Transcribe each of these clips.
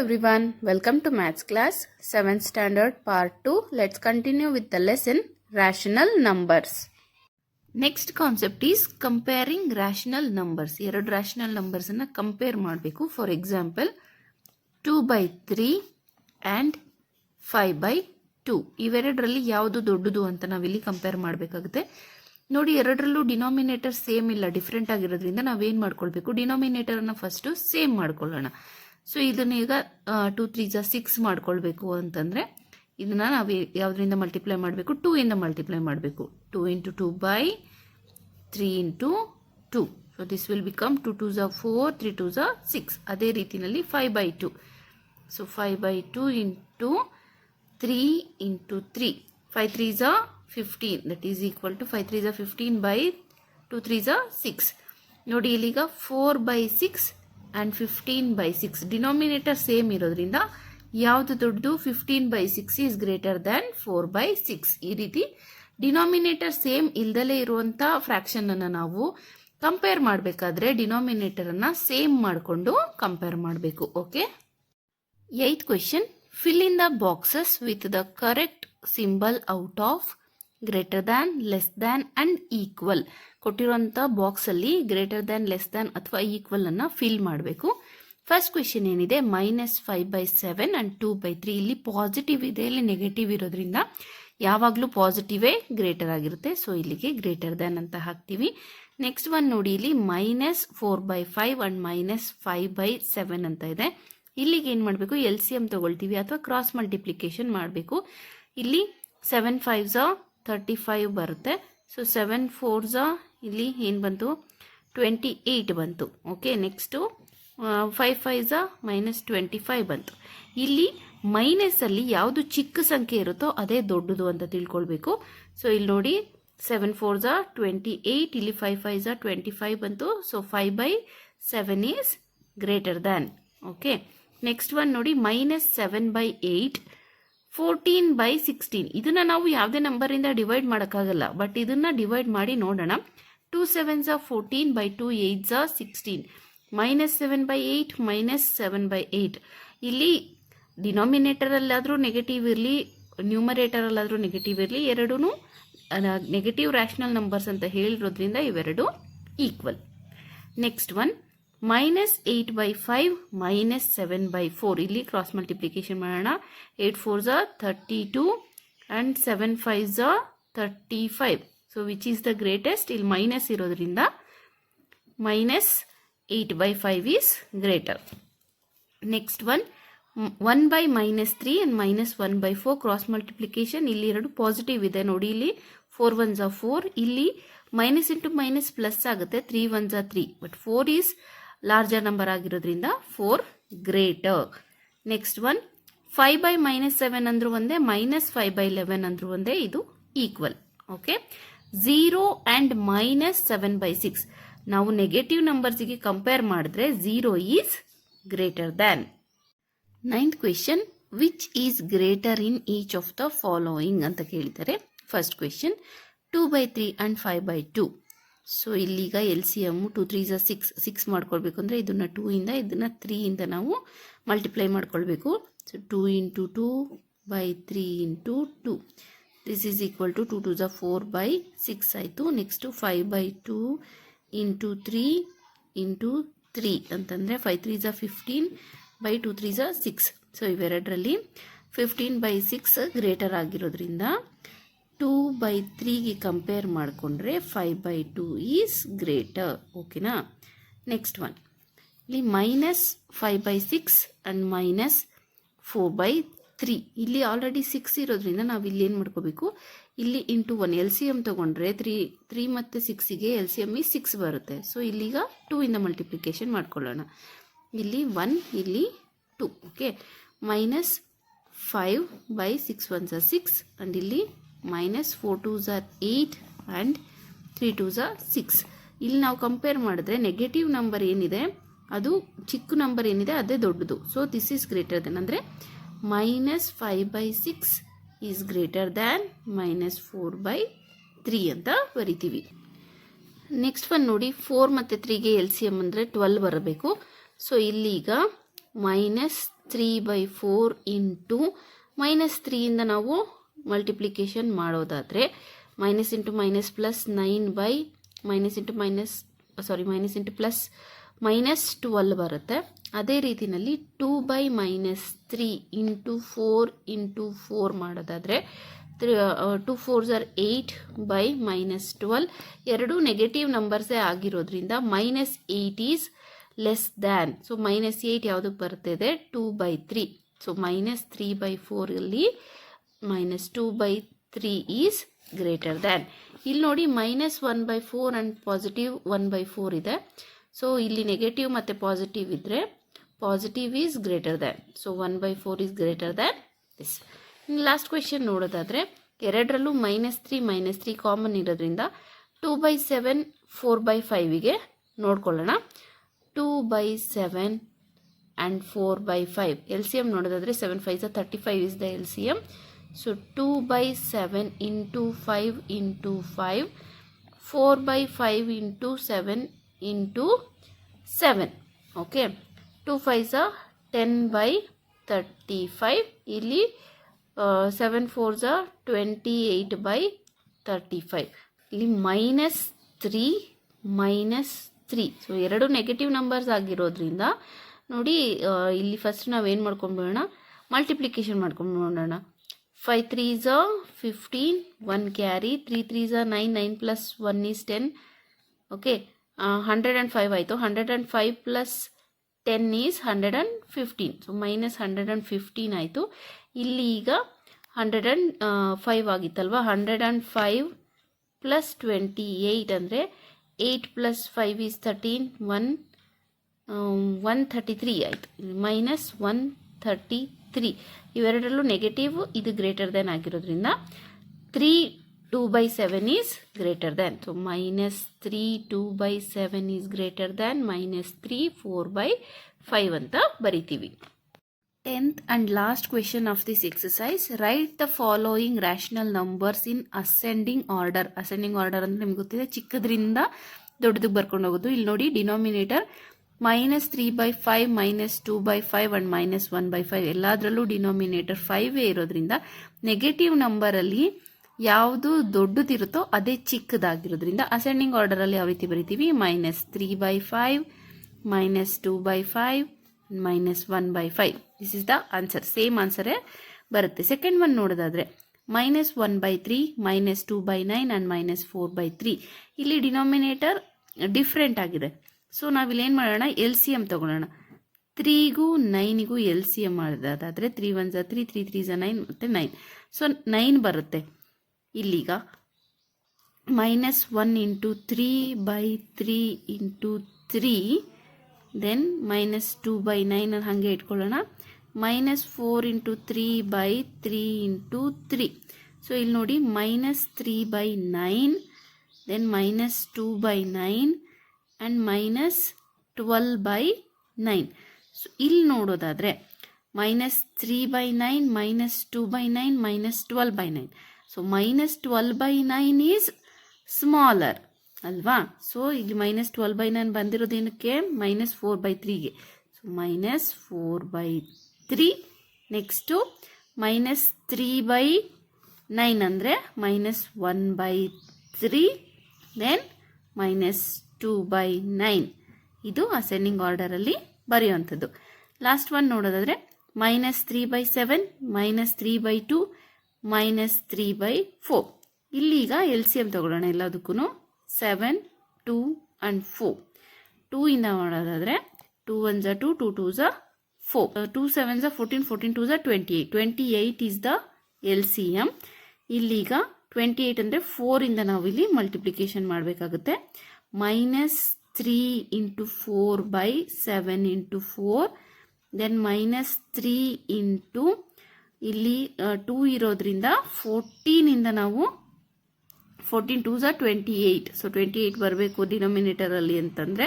everyone, welcome to Maths class 7th standard part 2. Let's continue with the lesson rational numbers. Next concept is comparing rational numbers. ಎರಡು rational numbers ಅನ್ನು compare ಮಾಡಬೇಕು. For example 2/3 and 5/2. ಇವೆರಡರಲ್ಲಿ ಯಾವುದು ದೊಡ್ಡದು ಅಂತ ನಾವಿಲ್ಲಿ compare ಮಾಡಬೇಕಾಗುತ್ತೆ. ನೋಡಿ, ಎರಡರಲ್ಲೂ ಡಿನಾಮಿನೇಟರ್ ಸೇಮ್ ಇಲ್ಲ, ಡಿಫ್ರೆಂಟ್ ಆಗಿರೋದ್ರಿಂದ ನಾವೇನು ಮಾಡ್ಕೊಳ್ಬೇಕು, ಡಿನಾಮಿನೇಟರ್ ಅನ್ನು ಫಸ್ಟ್ ಸೇಮ್ ಮಾಡ್ಕೊಳ್ಳೋಣ. ಸೊ ಇದನ್ನ ಈಗ 2 3 6 ಮಾಡ್ಕೊಳ್ಬೇಕು ಅಂತಂದರೆ ಇದನ್ನ ನಾವು ಯಾವುದರಿಂದ ಮಲ್ಟಿಪ್ಲೈ ಮಾಡಬೇಕು, 2 ಇಂದ ಮಲ್ಟಿಪ್ಲೈ ಮಾಡಬೇಕು. 2 × 2/3 × 2. So this will become 2 2s 4, 3 2s 6. ಅದೇ ರೀತಿಯಲ್ಲಿ 5/2. So 5/2 × 3 × 3. 5 3s 15. That is equal to 5 3s 15 by 2 3s 6. ನೋಡಿ, ಇಲ್ಲಿಗ 4/6 and 15/6. ಡಿನಾಮಿನೇಟರ್ ಸೇಮ್ ಇರೋದ್ರಿಂದ ಯಾವುದು ದೊಡ್ಡದು, 15/6 ಈಸ್ ಗ್ರೇಟರ್ ದ್ಯಾನ್ 4/6. ಈ ರೀತಿ ಡಿನಾಮಿನೇಟರ್ ಸೇಮ್ ಇಲ್ದಲೇ ಇರುವಂಥ ಫ್ರ್ಯಾಕ್ಷನ್ ಅನ್ನು ನಾವು ಕಂಪೇರ್ ಮಾಡಬೇಕಾದ್ರೆ ಡಿನಾಮಿನೇಟರ್ ಅನ್ನ ಸೇಮ್ ಮಾಡಿಕೊಂಡು ಕಂಪೇರ್ ಮಾಡಬೇಕು. Okay. 8th question. Fill in the boxes with the correct symbol out of greater than, less than and equal. ಕೊಟ್ಟಿರುವಂಥ ಬಾಕ್ಸಲ್ಲಿ ಗ್ರೇಟರ್ ದ್ಯಾನ್, ಲೆಸ್ ದ್ಯಾನ್ ಅಥವಾ ಈಕ್ವಲ್ ಅನ್ನು ಫಿಲ್ ಮಾಡಬೇಕು. ಫಸ್ಟ್ ಕ್ವೆಶನ್ ಏನಿದೆ, -5/7 ಅಂಡ್ 2/3. ಇಲ್ಲಿ ಪಾಸಿಟಿವ್ ಇದೆ, ಇಲ್ಲಿ ನೆಗೆಟಿವ್ ಇರೋದ್ರಿಂದ ಯಾವಾಗಲೂ ಪಾಸಿಟಿವೇ ಗ್ರೇಟರ್ ಆಗಿರುತ್ತೆ. ಸೊ ಇಲ್ಲಿಗೆ ಗ್ರೇಟರ್ ದ್ಯಾನ್ ಅಂತ ಹಾಕ್ತೀವಿ. ನೆಕ್ಸ್ಟ್ ಒನ್ ನೋಡಿ, ಇಲ್ಲಿ -4/5 ಅಂಡ್ -5/7 ಅಂತ ಇದೆ. ಇಲ್ಲಿಗೆ ಏನು ಮಾಡಬೇಕು, LCM ತಗೊಳ್ತೀವಿ ಅಥವಾ ಕ್ರಾಸ್ ಮಲ್ಟಿಪ್ಲಿಕೇಶನ್ ಮಾಡಬೇಕು. ಇಲ್ಲಿ 7 5s 35 ಬರುತ್ತೆ. ಸೊ 7 4s ಇಲ್ಲಿ ಏನು ಬಂತು, 28 ಬಂತು. ಓಕೆ. ನೆಕ್ಸ್ಟು 5 5s -25 ಬಂತು. ಇಲ್ಲಿ ಮೈನಸಲ್ಲಿ ಯಾವುದು ಚಿಕ್ಕ ಸಂಖ್ಯೆ ಇರುತ್ತೋ ಅದೇ ದೊಡ್ಡದು ಅಂತ ತಿಳ್ಕೊಳ್ಬೇಕು. ಸೊ ಇಲ್ಲಿ ನೋಡಿ, 7 4s 28, ಇಲ್ಲಿ 5 5s 25 ಬಂತು. So 5/7 is greater than. Okay. Next one ನೋಡಿ, -7/8 14/16. ಇದನ್ನ ನಾವು ಯಾವುದೇ ನಂಬರಿಂದ ಡಿವೈಡ್ ಮಾಡೋಕ್ಕಾಗಲ್ಲ, ಬಟ್ ಇದನ್ನ ಡಿವೈಡ್ ಮಾಡಿ ನೋಡೋಣ. 2 7s 14 by 2 8s 16. -7/8 -7/8. ಇಲ್ಲಿ ಡಿನಾಮಿನೇಟರ್ ಅಲ್ಲಾದರೂ ನೆಗೆಟಿವ್ ಇರಲಿ, ನ್ಯೂಮರೇಟರ್ ಅಲ್ಲಾದರೂ ನೆಗೆಟಿವ್ ಇರಲಿ, ಎರಡೂ ನೆಗೆಟಿವ್ ರ್ಯಾಷನಲ್ ನಂಬರ್ಸ್ ಅಂತ ಹೇಳಿರೋದ್ರಿಂದ ಇವೆರಡು ಈಕ್ವಲ್. Next one, -8/5 -7/4. ಇಲ್ಲಿ ಕ್ರಾಸ್ ಮಲ್ಟಿಪ್ಲಿಕೇಶನ್ ಮಾಡೋಣ. 8 4s 32 and 7 5s 35. So which is the greatest? ಇಲ್ಲಿ ಮೈನಸ್ ಇರೋದ್ರಿಂದ -8/5 is greater. Next one, 1/-3 and -1/4 cross multiplication. ಇಲ್ಲಿ ಎರಡು ಪಾಸಿಟಿವ್ ಇದೆ ನೋಡಿ, ಇಲ್ಲಿ 4 1s 4. ಇಲ್ಲಿ ಮೈನಸ್ ಇಂಟು ಮೈನಸ್ ಪ್ಲಸ್ ಆಗುತ್ತೆ, 3 1s 3. But 4 is larger number ಆಗಿರೋದ್ರಿಂದ 4 ಗ್ರೇಟರ್. ನೆಕ್ಸ್ಟ್ ಒನ್, 5/-7 ಅಂದ್ರೂ ಒಂದೇ, -5/11 ಅಂದ್ರೂ ಒಂದೇ, ಇದು ಈಕ್ವಲ್. ಓಕೆ. 0 and -7/6. ನಾವು ನೆಗೆಟಿವ್ ನಂಬರ್ಸ್ಗೆ ಕಂಪೇರ್ ಮಾಡಿದ್ರೆ 0 is greater than. 9th question, which is greater in each of the following ಅಂತ ಕೇಳಿದ್ದಾರೆ. First question, 2/3 and 5/2. ಸೊ ಇಲ್ಲಿಗ LCM 2 3s 6 ಮಾಡ್ಕೊಳ್ಬೇಕು ಅಂದರೆ ಇದನ್ನು 2 ಇಂದ, ಇದನ್ನು 3 ಇಂದ ನಾವು ಮಲ್ಟಿಪ್ಲೈ ಮಾಡ್ಕೊಳ್ಬೇಕು. So 2 × 2/3 × 2. This is equal to 2 2s 4/6 ಆಯಿತು. ನೆಕ್ಸ್ಟು 5/2 × 3 × 3 ಅಂತಂದರೆ 5 3s 15 by 2 3s 6. So ಇವೆರಡರಲ್ಲಿ 15/6 greater ಆಗಿರೋದ್ರಿಂದ 2/3ಗೆ ಕಂಪೇರ್ ಮಾಡಿಕೊಂಡ್ರೆ 5/2 ಈಸ್ ಗ್ರೇಟರ್. ಓಕೆನಾ. ನೆಕ್ಸ್ಟ್ ಒನ್, ಇಲ್ಲಿ -5/6 and -4/3. ಇಲ್ಲಿ ಆಲ್ರೆಡಿ 6 ಇರೋದ್ರಿಂದ ನಾವು ಇಲ್ಲಿ ಏನು ಮಾಡ್ಕೋಬೇಕು, ಇಲ್ಲಿ ಇಂಟು 1 LCM ತೊಗೊಂಡ್ರೆ 3 ಮತ್ತು 6ಗೆ LCM 6 ಬರುತ್ತೆ. ಸೊ ಇಲ್ಲಿಗ 2 ಇಂದ ಮಲ್ಟಿಪ್ಲಿಕೇಶನ್ ಮಾಡ್ಕೊಳ್ಳೋಣ. ಇಲ್ಲಿ 1, ಇಲ್ಲಿ 2. ಓಕೆ. -5/6 1s 6 and ಇಲ್ಲಿ -4 2s 8 and 3 2s 6. ಇಲ್ಲಿ ನಾವು ಕಂಪೇರ್ ಮಾಡಿದ್ರೆ ನೆಗೆಟಿವ್ ನಂಬರ್ ಏನಿದೆ, ಅದು ಚಿಕ್ಕ ನಂಬರ್ ಏನಿದೆ ಅದೇ ದೊಡ್ಡದು. So this is greater than, ಅಂದರೆ -5/6 ಈಸ್ ಗ್ರೇಟರ್ ದ್ಯಾನ್ -4/3 ಅಂತ ಬರಿತೀವಿ. ನೆಕ್ಸ್ಟ್ ಒನ್ ನೋಡಿ, 4 ಮತ್ತು 3ಗೆ LCM ಅಂದರೆ 12 ಬರಬೇಕು. ಸೊ ಇಲ್ಲಿ ಈಗ 3/4 ಇಂಟು -3 ನಾವು ಮಲ್ಟಿಪ್ಲಿಕೇಶನ್ ಮಾಡೋದಾದರೆ minus into minus plus 9 by minus into minus minus into plus -12 ಬರುತ್ತೆ. ಅದೇ ರೀತಿಯಲ್ಲಿ 2/-3 ಇಂಟು 4 ಮಾಡೋದಾದರೆ 2 4s are 8 by -12 ಎರಡು ನೆಗೆಟಿವ್ ನಂಬರ್ಸೇ ಆಗಿರೋದ್ರಿಂದ -8 ಈಸ್ ಲೆಸ್ ದ್ಯಾನ್. ಸೊ -8 ಯಾವುದಕ್ಕೆ ಬರ್ತಿದೆ 2/3. ಸೊ -3/4 ಅಲ್ಲಿ -2/3 ಈಸ್ ಗ್ರೇಟರ್ ದ್ಯಾನ್. ಇಲ್ಲಿ ನೋಡಿ -1/4 ಆ್ಯಂಡ್ ಪಾಸಿಟಿವ್ 1/4 ಇದೆ. ಸೊ ಇಲ್ಲಿ ನೆಗೆಟಿವ್ ಮತ್ತು ಪಾಸಿಟಿವ್ ಇದ್ದರೆ positive is greater than. So 1/4 is greater than this. Last question ನೋಡೋದಾದರೆ ಎರಡರಲ್ಲೂ -3 ಕಾಮನ್ ಇರೋದ್ರಿಂದ 2/7 4/5ಗೆ ನೋಡ್ಕೊಳ್ಳೋಣ. 2/7 ಆ್ಯಂಡ್ 4/5 ಎಲ್ ಸಿ ಎಮ್ ನೋಡೋದಾದರೆ 7 5s 35 is the L C M. So 2/7 into 5 into 5 4/5 into 7 into 7. Okay, 2 5s 10/35. ಇಲ್ಲಿ 7 4s 28/35. ಇಲ್ಲಿ -3 so ಎರಡು negative numbers ಆಗಿರೋದ್ರಿಂದ ನೋಡಿ ಇಲ್ಲಿ ಫಸ್ಟ್ ನಾವೇನು ಮಾಡ್ಕೊಂಡ್ಬಿಡೋಣ, ಮಲ್ಟಿಪ್ಲಿಕೇಶನ್ ಮಾಡ್ಕೊಂಡ್ಬಿಡೋಣ. 5 3s 15, 1 carry, 3 3s 9, 9 plus 1 is 10. Okay, 105 ಆಯಿತು. 105 plus 10 is 115. ಸೊ -115 ಆಯಿತು. ಇಲ್ಲಿ ಈಗ 105 ಆಗಿತ್ತಲ್ವ, 105 plus 28 ಅಂದರೆ 8 plus 5 is 13, 133 ಆಯಿತು. -133 ಇವೆರಡರಲ್ಲೂ ನೆಗೆಟಿವ್, ಇದು ಗ್ರೇಟರ್ ದ್ಯಾನ್ ಆಗಿರೋದ್ರಿಂದ 3 2/7 is greater than. So -3 2/7 is greater than -3 4/5 ಅಂತ ಬರಿತೀವಿ. 10th and last question of this exercise, write the following rational numbers in ascending order. ascending order ಅಂದರೆ ನಿಮ್ಗೆ ಗೊತ್ತಿದೆ, ಚಿಕ್ಕದ್ರಿಂದ ದೊಡ್ಡದಕ್ಕೆ ಬರ್ಕೊಂಡು ಹೋಗೋದು. ಇಲ್ಲಿ ನೋಡಿ ಡಿನಾಮಿನೇಟರ್ -3/5 -2/5 ಅಂಡ್ -1/5 ಎಲ್ಲದರಲ್ಲೂ ಡಿನಾಮಿನೇಟರ್ 5 ಇರೋದ್ರಿಂದ ನೆಗೆಟಿವ್ ನಂಬರಲ್ಲಿ ಯಾವುದು ದೊಡ್ಡದಿರುತ್ತೋ ಅದೇ ಚಿಕ್ಕದಾಗಿರೋದ್ರಿಂದ ಅಸೆಂಡಿಂಗ್ ಆರ್ಡರಲ್ಲಿ ಯಾವ ರೀತಿ ಬರಿತೀವಿ, -3/5 -2/5 -1/5. This is the answer. Same ಆನ್ಸರೇ ಬರುತ್ತೆ. ಸೆಕೆಂಡ್ ಒನ್ ನೋಡೋದಾದ್ರೆ -1/3 -2/9 ಆ್ಯಂಡ್ -4/3. ಇಲ್ಲಿ ಡಿನಾಮಿನೇಟರ್ ಡಿಫ್ರೆಂಟ್ ಆಗಿದೆ. ಸೊ ನಾವಿಲ್ಲಿ ಏನು ಮಾಡೋಣ, ಎಲ್ ಸಿ ಎಮ್ ತಗೊಳ್ಳೋಣ. 3ಗೂ 9ಗೂ ಎಲ್ ಸಿ ಎಮ್ ಮಾಡೋದಾದರೆ 3 1s 3 3 3s 9 ಮತ್ತು 9. ಸೊ 9 ಬರುತ್ತೆ. ಇಲ್ಲಿಗ -1 ಇಂಟು 3/3 ಇಂಟು 3, ದೆನ್ -2/9 ಹಾಗೆ ಇಟ್ಕೊಳ್ಳೋಣ. -4 ಇಂಟು 3/3 ಇಂಟು 3. ಸೊ ಇಲ್ಲಿ ನೋಡಿ -3/9, ದೆನ್ -2/9 ಆ್ಯಂಡ್ -12/9. ಸೊ ಇಲ್ಲಿ ನೋಡೋದಾದರೆ -3/9 -2/9 -12/9. ಸೊ -12/9 ಈಸ್ ಸ್ಮಾಲರ್ ಅಲ್ವಾ. ಸೊ ಇಲ್ಲಿ -12/9 ಬಂದಿರೋದೇನಕ್ಕೆ, -4/3ಗೆ. ಸೊ -4/3. ನೆಕ್ಸ್ಟು -3/9 ಅಂದರೆ -1/3, ದೆನ್ -2/9. ಇದು ಅಸೆಂಡಿಂಗ್ ಆರ್ಡರಲ್ಲಿ ಬರೆಯುವಂಥದ್ದು. ಲಾಸ್ಟ್ ಒನ್ ನೋಡೋದಾದರೆ -3/7 -3/2 -3/4. ಇಲ್ಲಿಗ ಎಲ್ ಸಿ ಎಮ್ ತಗೊಳ್ಳೋಣ ಎಲ್ಲದಕ್ಕೂ. 7 2 ಆ್ಯಂಡ್ 4. 2 ಇಂದ ಮಾಡೋದಾದರೆ 2 1s 2 2 2s 4 2 7s 14 14 2s 28. 28 is the L C M. ಇಲ್ಲಿಗ 28 ಅಂದರೆ 4 ಇಂದ ನಾವು ಇಲ್ಲಿ ಮಲ್ಟಿಪ್ಲಿಕೇಶನ್ ಮಾಡಬೇಕಾಗುತ್ತೆ. -3 ಇಂಟು 4/7 ಇಂಟು 4, ದೆನ್ -3 ಇಂಟು ಇಲ್ಲಿ 2 ಇರೋದ್ರಿಂದ 14 ಇಂದ ನಾವು 14 2s 28. ಸೊ 28 ಬರಬೇಕು ಡಿನಾಮಿನೇಟರಲ್ಲಿ ಅಂತಂದರೆ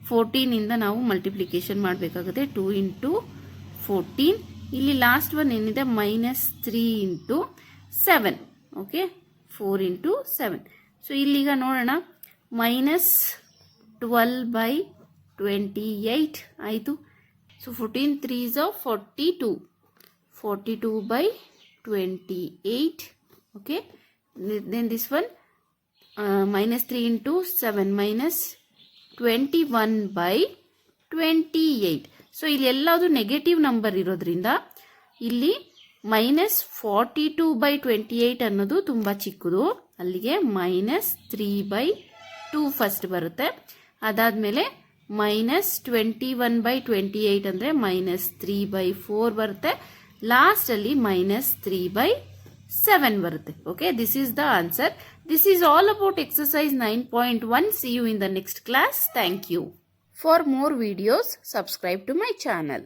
14 ಇಂದ ನಾವು ಮಲ್ಟಿಪ್ಲಿಕೇಶನ್ ಮಾಡಬೇಕಾಗುತ್ತೆ. 2 ಇಂಟು 14. ಇಲ್ಲಿ ಲಾಸ್ಟ್ ಒನ್ ಏನಿದೆ -3 ಇಂಟು 7. Okay, 4 into 7. ಸೊ ಇಲ್ಲಿಗ ನೋಡೋಣ, -12/28 ಆಯಿತು. So 14 3s are 42. 42 by 28. Okay. Then this one minus 3 into 7 minus 21 by 28. So ಇಲ್ಲಿ ಎಲ್ಲಾವುದು ನೆಗೆಟಿವ್ ನಂಬರ್ ಇರೋದ್ರಿಂದ ಇಲ್ಲಿ -42/28 ಅನ್ನೋದು ತುಂಬಾ ಚಿಕ್ಕದು. ಅಲ್ಲಿಗೆ -3/2 ಫಸ್ಟ್ ಬರುತ್ತೆ. ಅದಾದ್ಮೇಲೆ -21/28 ಅಂದ್ರೆ -3/4 ಬರುತ್ತೆ. ಲಾಸ್ಟ್ ಅಲ್ಲಿ -3/7 ಬರುತ್ತೆ. Okay, this is the answer. This is all about exercise 9.1. See you in the next class. Thank you. For more videos, subscribe to my channel.